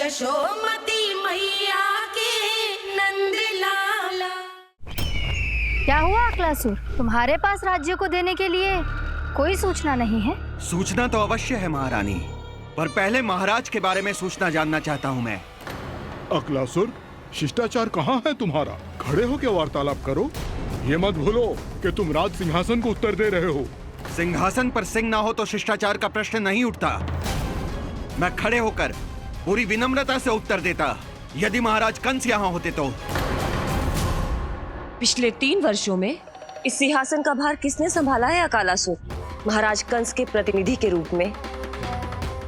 यशोमती मैया के नंद लाला। क्या हुआ अकलासुर, तुम्हारे पास राज्य को देने के लिए कोई सूचना नहीं है? सूचना तो अवश्य है महारानी, पर पहले महाराज के बारे में सूचना जानना चाहता हूँ मैं। अकलासुर, शिष्टाचार कहाँ है तुम्हारा? खड़े होकर वार्तालाप करो। ये मत भूलो कि तुम राज सिंहासन को उत्तर दे रहे हो। सिंहासन पर सिंह ना हो तो शिष्टाचार का प्रश्न नहीं उठता। मैं खड़े होकर पूरी विनम्रता से उत्तर देता यदि महाराज कंस यहाँ होते तो। पिछले 3 वर्षों में इस सिंहासन का भार किसने संभाला है अकालासुर? महाराज कंस के प्रतिनिधि के रूप में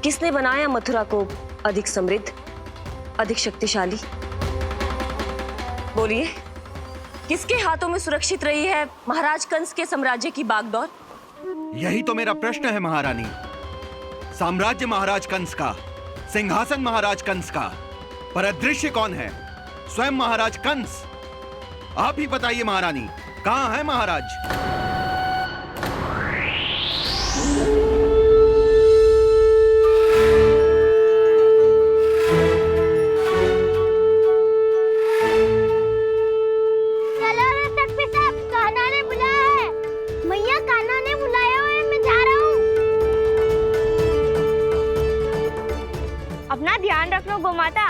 किसने बनाया मथुरा को अधिक समृद्ध, अधिक शक्तिशाली? बोलिए, किसके हाथों में सुरक्षित रही है महाराज कंस के साम्राज्य की बागडोर? यही तो मेरा प्रश्न है महारानी। साम्राज्य महाराज कंस का, सिंहासन महाराज कंस का, पर अदृश्य कौन है? स्वयं महाराज कंस। आप ही बताइए महारानी, कहाँ है महाराज? अपना ध्यान रखना गोमाता,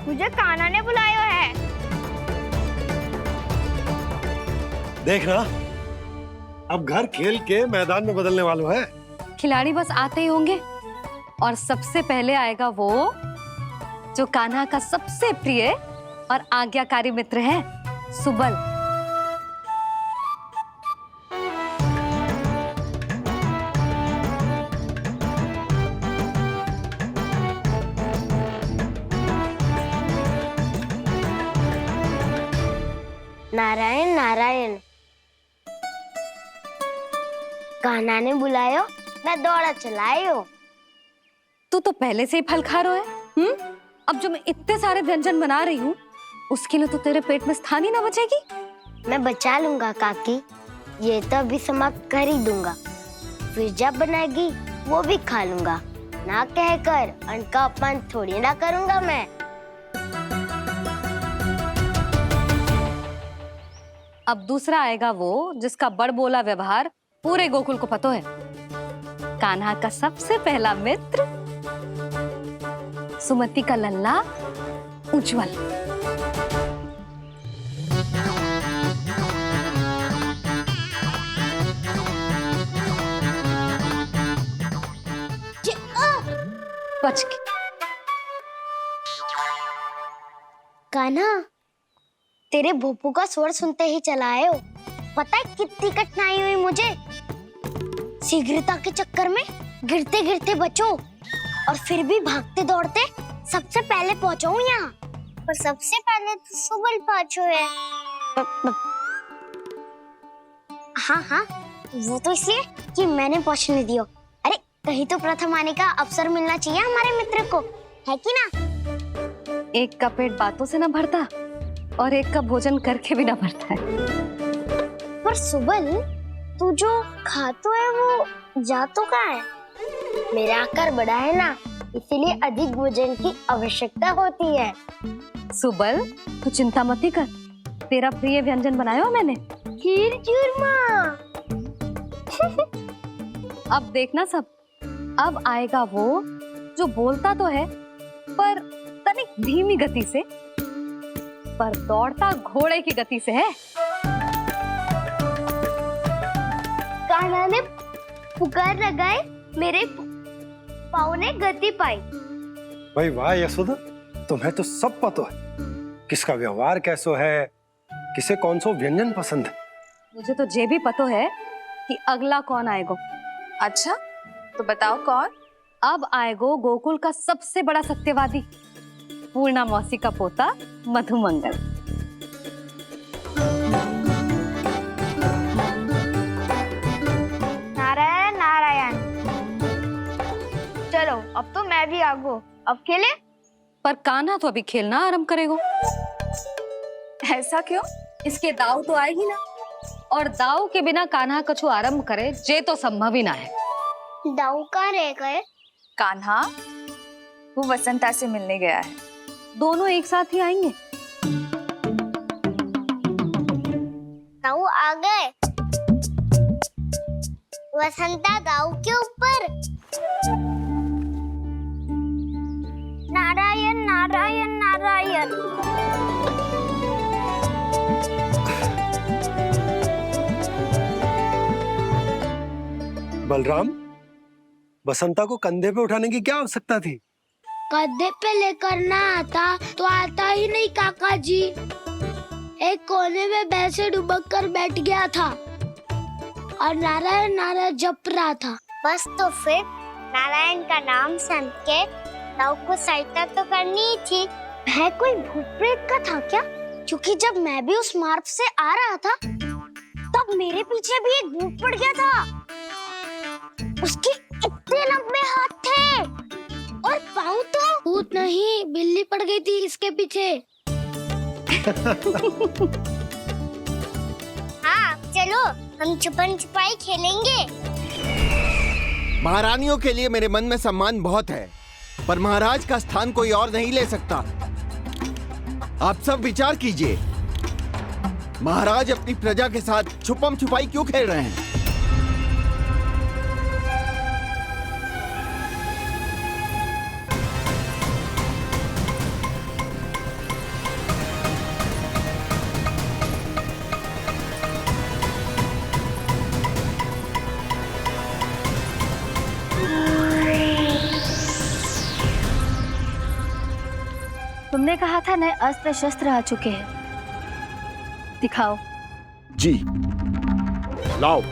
मुझे कान्हा ने बुलाया है। देखना, अब घर खेल के मैदान में बदलने वालों है। खिलाड़ी बस आते ही होंगे और सबसे पहले आएगा वो जो कान्हा का सबसे प्रिय और आज्ञाकारी मित्र है, सुबल। नारायण नारायण, कान्हा ने बुलायो, मैं दौड़ा चलायो। तू तो पहले से ही फल खा रहा है। अब जो मैं इतने सारे व्यंजन बना रही हूँ उसके लिए तो तेरे पेट में स्थान ही ना बचेगी। मैं बचा लूंगा काकी, ये तो अभी समाप्त कर ही दूंगा, फिर जब बनाएगी वो भी खा लूंगा। ना कहकर अन्न का अपमान थोड़ी ना करूंगा मैं। अब दूसरा आएगा वो जिसका बड़बोला व्यवहार पूरे गोकुल को पता है, कान्हा का सबसे पहला मित्र, सुमति का लल्ला उज्जवल। बच के। कान्हा, तेरे भोपू का स्वर सुनते ही चला आए हो। पता है कितनी कठिनाई हुई मुझे? शीघ्रता के चक्कर में गिरते गिरते बचो और फिर भी भागते दौड़ते सबसे पहले पहुंचो यहाँ। पर सबसे पहले तो सुबल पहुंचो है। हाँ हाँ, वो तो इसलिए कि मैंने पहुंचने दियो। अरे कहीं तो प्रथम आने का अवसर मिलना चाहिए हमारे मित्र को, है कि ना? एक का पेट बातों से ना भरता और एक का भोजन करके भी ना भरता है। पर सुबल, तू जो खातो है वो जातो का है। मेरा आकार बड़ा है ना, इसीलिए अधिक भोजन की आवश्यकता होती है। सुबल, तू चिंता मत कर, तेरा प्रिय व्यंजन बनाया हो मैंने, खीर चूरमा। अब देखना सब, अब आएगा वो जो बोलता तो है पर तनिक धीमी गति से, पर दौड़ता घोड़े की गति से है। कान्हा ने पुकार लगाए, मेरे पाँव ने गति पाई। भाई वाह यशोदा, तुम्हें तो सब पता है किसका व्यवहार कैसो है, किसे कौन सो व्यंजन पसंद है। मुझे तो ये भी पता है कि अगला कौन आएगो। अच्छा, तो बताओ कौन? अब आएगो गोकुल का सबसे बड़ा सत्यवादी, पूर्णा मौसी का पोता मधुमंगल। नारायण नारायण। चलो अब तो मैं भी आगो, अब खेले। पर कान्हा तो अभी खेलना आरंभ करेगो। ऐसा क्यों? इसके दाव तो आए ही ना, और दाव के बिना कान्हा कछु आरंभ करे जे तो संभव ही ना है। दाऊ कहाँ रह गए? कान्हा वो वसंता से मिलने गया है। दोनों एक साथ ही आएंगे। दाऊ आ गए। वसंता दाऊ के ऊपर। नारायण नारायण नारायण। बलराम, बसंता को कंधे पे उठाने की क्या आवश्यकता थी? कंधे पे लेकर ना आता तो आता ही नहीं काका जी। एक कोने में वैसे डुबक कर बैठ गया था और नारायण नारायण जप रहा था। बस तो फिर नारायण का नाम सुन के दाऊ को सहायता तो करनी ही थी। वह कोई भूत प्रेत का था क्या? क्योंकि जब मैं भी उस मार्ग से आ रहा था तब मेरे पीछे भी एक भूत पड़ गया था। उसके इतने लंबे हाथ थे और पाँव तो भूत नहीं, बिल्ली पड़ गई थी इसके पीछे। हाँ चलो हम छुपन छुपाई खेलेंगे। महारानियों के लिए मेरे मन में सम्मान बहुत है, पर महाराज का स्थान कोई और नहीं ले सकता। आप सब विचार कीजिए, महाराज अपनी प्रजा के साथ छुपम छुपाई क्यों खेल रहे हैं? तुमने कहा था नए अस्त्र शस्त्र आ चुके हैं, दिखाओ। जी लाओ।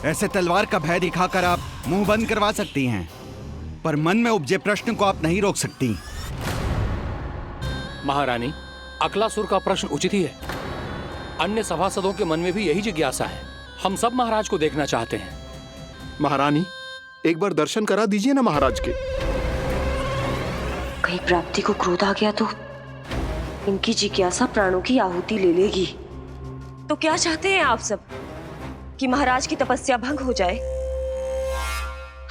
ऐसे तलवार का भय दिखाकर आप मुंह बंद करवा सकती हैं, पर मन में उपजे प्रश्न को आप नहीं रोक सकती। महारानी, अकलासुर का प्रश्न उचित ही है। अन्य सभासदों के मन में भी यही जिज्ञासा है। हम सब महाराज को देखना चाहते हैं। महारानी, एक बार दर्शन करा दीजिए ना महाराज के। कहीं प्राप्ति को क्रोध आ गया तो इनकी जिज्ञासा प्राणों की आहुति ले लेगी। तो क्या चाहते हैं आप सब? कि महाराज की तपस्या भंग हो जाए?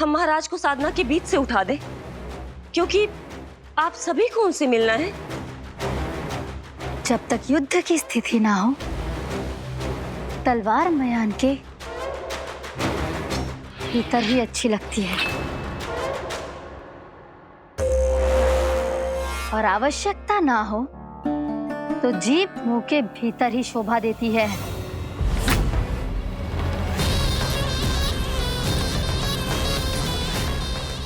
हम महाराज को साधना के बीच से उठा दें? क्योंकि आप सभी को उनसे मिलना है। जब तक युद्ध की स्थिति ना हो, तलवार मयान के भीतर ही अच्छी लगती है और आवश्यकता ना हो तो जीभ मुंह के भीतर ही शोभा देती है।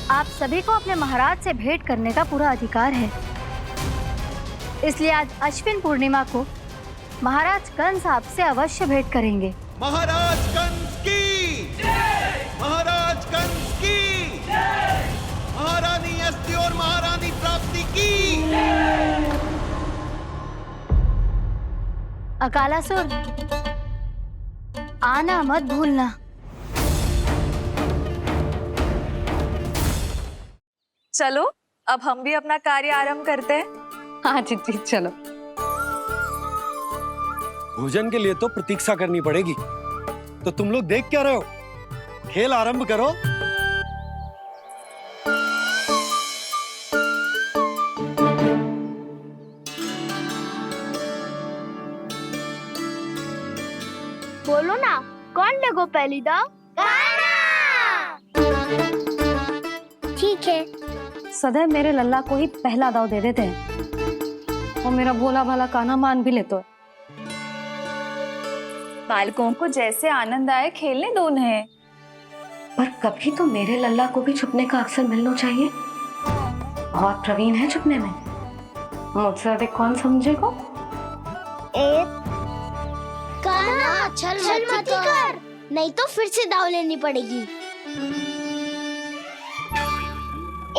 आप सभी को अपने महाराज से भेंट करने का पूरा अधिकार है। इसलिए आज अश्विन पूर्णिमा को महाराज कंस आपसे अवश्य भेंट करेंगे। महाराज कंस की जय! महाराज कंस की जय! महारानी अस्ति और महारानी प्राप्ति की जय! अकालासुर, आना मत भूलना। चलो अब हम भी अपना कार्य आरंभ करते हैं। हाँ चिट्ठी, चलो। भोजन के लिए तो प्रतीक्षा करनी पड़ेगी, तो तुम लोग देख क्या रहे हो? खेल आरंभ करो। बोलो ना, कौन लगो पहली दाव? ठीक है। सदैव मेरे लल्ला को ही पहला दाव दे देते हैं और मेरा भोला भाला कान्हा मान भी लेते। बालकों को जैसे आनंद आए खेलने दो उन्हें। पर कभी तो मेरे लल्ला को भी छुपने का अवसर मिलना चाहिए। बहुत प्रवीण है छुपने में, मुझसे अधिक कौन समझेगा? कान्हा छल मत कर, नहीं तो फिर से दाव लेनी पड़ेगी।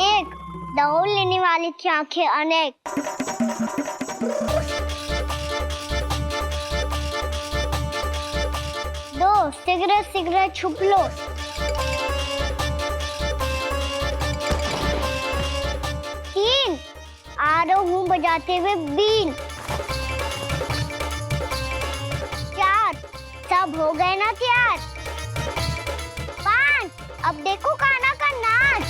एक दाव लेने वाली की आंखें अनेक। दो शीघ्र शीघ्र छुप लो। बजाते हुए बीन। 4 सब हो गए ना तैयार। 5 अब देखो कान्हा का नाच।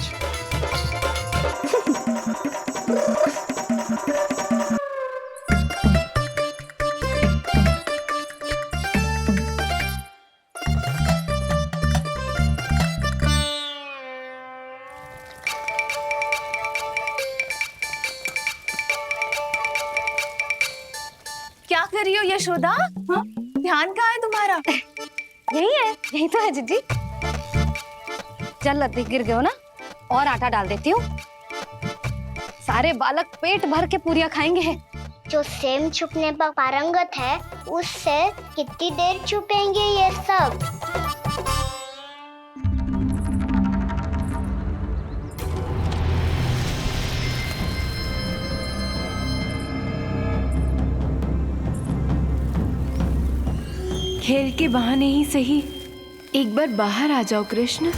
क्या कर रही हो यशोदा? हाँ? ध्यान कहाँ है तुम्हारा? यही है, यही तो है जीजी। चल अधिक गिर गए हो ना, और आटा डाल देती हूँ। सारे बालक पेट भर के पूरियां खाएंगे। जो सेम छुपने पर पारंगत है, उससे कितनी देर छुपेंगे ये सब? खेल के बहाने ही सही, एक बार बाहर आ जाओ कृष्ण।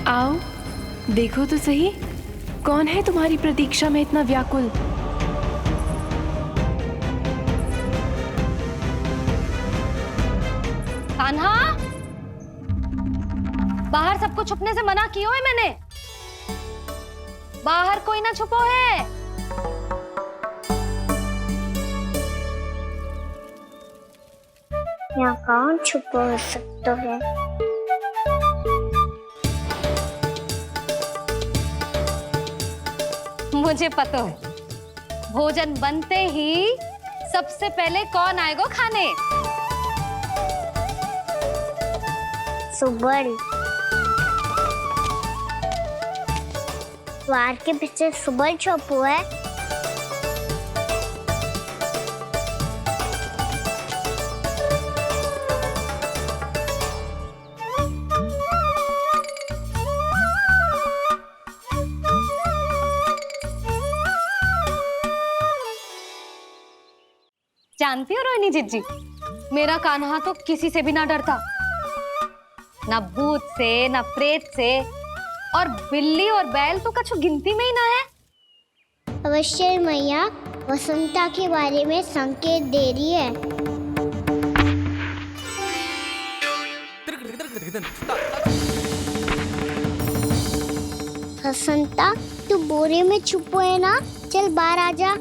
आओ, देखो तो सही, कौन है तुम्हारी प्रतीक्षा में इतना व्याकुल? कान्हा, बाहर सबको छुपने से मना किया है मैंने। बाहर कोई ना छुपो है। यहाँ कौन छुपा हो सकता है? मुझे पता है, भोजन बनते ही सबसे पहले कौन आएगा खाने? सुबल। द्वार के पीछे सुबल छुपा है। जानती हो रोहिणी जीजी, मेरा कान्हा तो किसी से भी ना डरता, ना भूत से, ना प्रेत से, और बिल्ली और बैल तो कछु गिनती में ही ना है। अवश्य मैया वसंता के बारे में संकेत दे रही है। वसंता, तू बोरे में छुपो है ना? चल बाहर आ जा।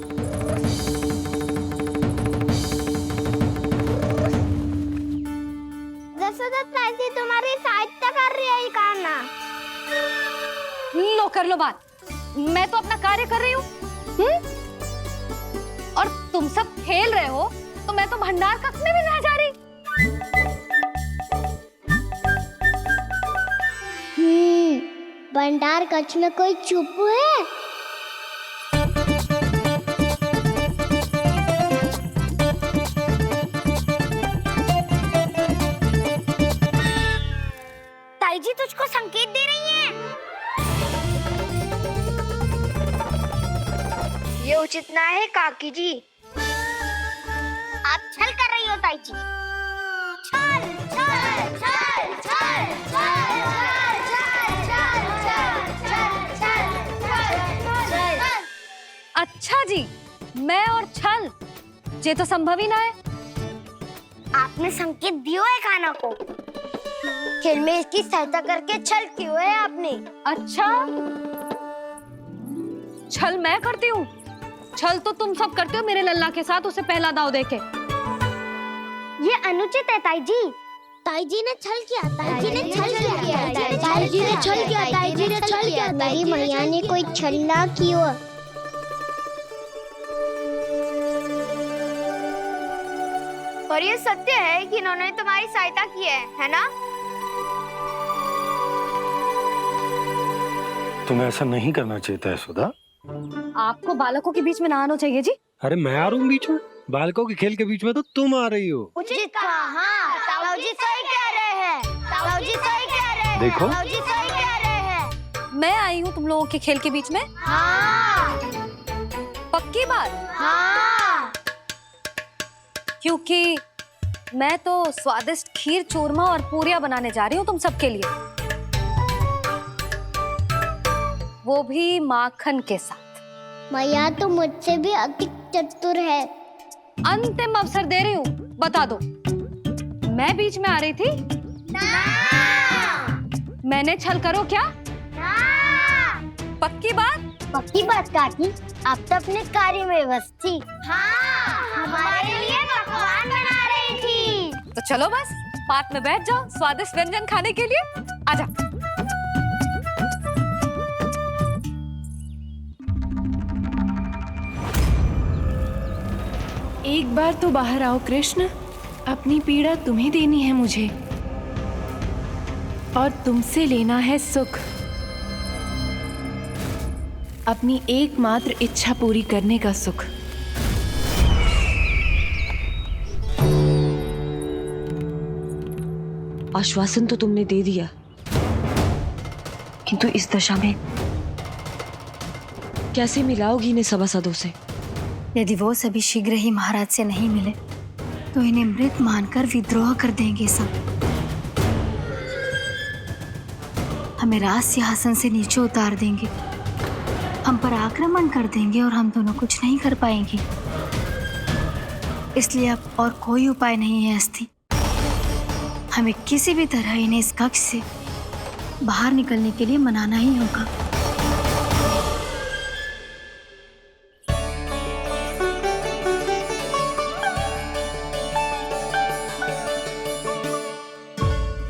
तुम्हारी सहायता कर रही है कान्हा। लो कर लो बात, मैं तो अपना कार्य कर रही हूँ। और तुम सब खेल रहे हो तो मैं तो भंडार कक्ष में भी रह जा रही। भंडार कक्ष में कोई चुप है? ताई जी तुझको संकेत दे रही हैं। ये उचित ना है काकी जी। आप छल कर रही हो ताई जी। छल छल छल छल छल छल। अच्छा जी, मैं और छल, ये तो संभव ही ना है। आपने संकेत दियो है कान्हा को। खेल में इसकी सहायता करके छल क्यों है आपने? अच्छा, छल मैं करती हूँ? छल तो तुम सब करते हो मेरे लल्ला के साथ, उसे पहला दाव देके। ये अनुचित है ताई जी। ताई जी ने छल किया, ताई जी ने छल किया, ताई जी ने छल किया, ताई जी ने छल किया। मेरी मैया ने कोई छल ना किया। और ये सत्य है कि इन्होंने तुम्हारी सहायता की है ना? तुम्हें ऐसा नहीं करना चाहिए था यशोदा। आपको बालकों के बीच में ना आना चाहिए जी। अरे मैं आ रहा हूँ बीच में? बालकों के खेल के बीच में तो तुम आ रही हो। उचित कहा। ताऊ जी सही कह रहे हैं। ताऊ जी सही कह रहे हैं। देखो। ताऊ जी सही कह रहे हैं। मैं आई हूँ तुम लोगों के खेल के बीच में? हाँ। पक्की बात? हाँ। क्योंकि मैं तो स्वादिष्ट खीर, चूरमा और पूरियां बनाने जा रही हूँ तुम सबके लिए। वो भी माखन के साथ। मैया तो मुझसे भी अधिक चतुर है। अंतिम अवसर दे रही हूँ, बता दो, मैं बीच में आ रही थी? मैंने छल करो क्या? पक्की बात? पक्की बात काकी, आप तो अपने कार्य में व्यस्त थी। हमारे लिए पकवान बना रही थी। तो चलो बस पात में बैठ जाओ स्वादिष्ट व्यंजन खाने के लिए। आजा। एक बार तो बाहर आओ कृष्ण, अपनी पीड़ा तुम्हें देनी है मुझे और तुमसे लेना है सुख। अपनी एकमात्र इच्छा पूरी करने का सुख। आश्वासन तो तुमने दे दिया, किंतु इस दशा में कैसे मिलाओगी इन्हें सभासदों से? यदि वो सभी शीघ्र ही महाराज से नहीं मिले तो इन्हें मृत मानकर विद्रोह कर देंगे सब। हमें राज सिंहासन से नीचे उतार देंगे, हम पर आक्रमण कर देंगे और हम दोनों कुछ नहीं कर पाएंगे। इसलिए अब और कोई उपाय नहीं है अस्थि। हमें किसी भी तरह इन्हें इस कक्ष से बाहर निकलने के लिए मनाना ही होगा।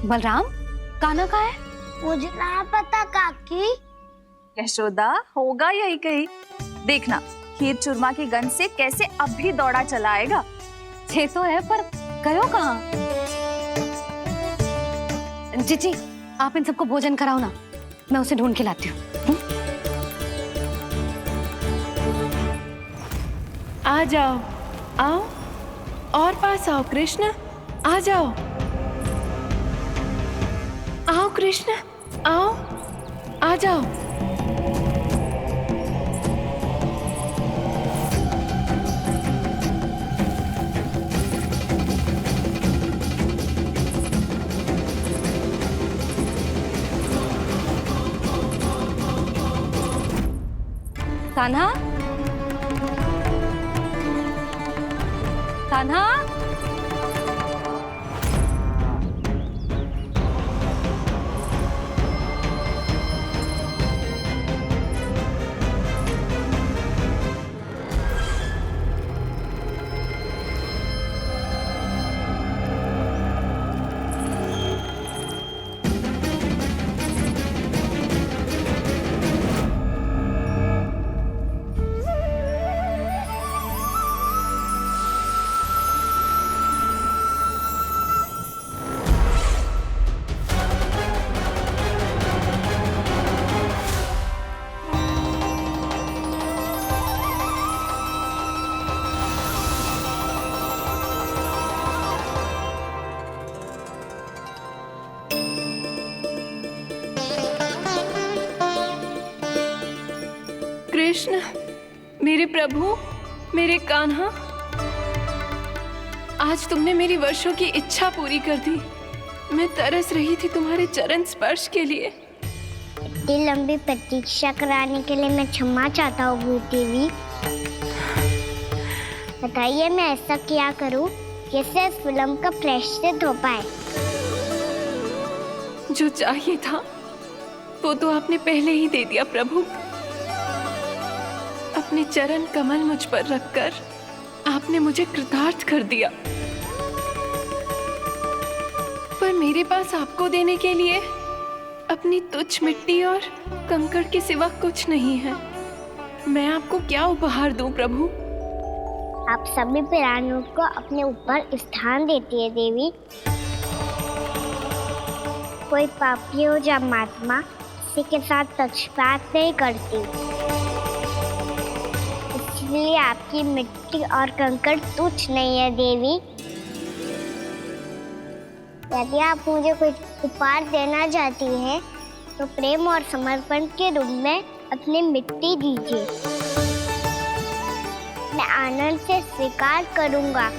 बलराम, कान्हा कहाँ है? मुझे ना पता काकी। यशोदा, होगा यही कहीं। देखना खीर चूरमा की गंध से कैसे अब भी दौड़ा चला आएगा। छे तो है पर गयो कहाँ? जीजी, आप इन सबको भोजन कराओ ना, मैं उसे ढूंढ के लाती हूँ। आ जाओ, आओ और पास आओ कृष्ण, आ जाओ। आओ कृष्ण, आओ, आ जाओ। कान्हा, कान्हा, कृष्ण, मेरे प्रभु, मेरे कान्हा, आज तुमने मेरी वर्षों की इच्छा पूरी कर दी। मैं तरस रही थी तुम्हारे चरण स्पर्श के लिए। इतनी लंबी प्रतीक्षा कराने के लिए मैं क्षमा चाहता हूँ देवी। बताइए मैं ऐसा क्या करूँ जिससे इस फिल्म का प्रायश्चित हो पाए? जो चाहिए था वो तो आपने पहले ही दे दिया प्रभु। अपने चरण कमल मुझ पर रखकर आपने मुझे कृतार्थ कर दिया। पर मेरे पास आपको देने के लिए अपनी तुच्छ मिट्टी और कंकड़ के सिवा कुछ नहीं है। मैं आपको क्या उपहार दूं प्रभु? आप सभी प्राणियों को अपने ऊपर स्थान देती है देवी। कोई पापी हो या महात्मा, किसी के साथ पक्षपात नहीं करती। इसलिए आपकी मिट्टी और कंकड़ तुच्छ नहीं है देवी। यदि आप मुझे कुछ उपहार देना चाहती हैं, तो प्रेम और समर्पण के रूप में अपनी मिट्टी दीजिए। मैं आनंद से स्वीकार करूंगा।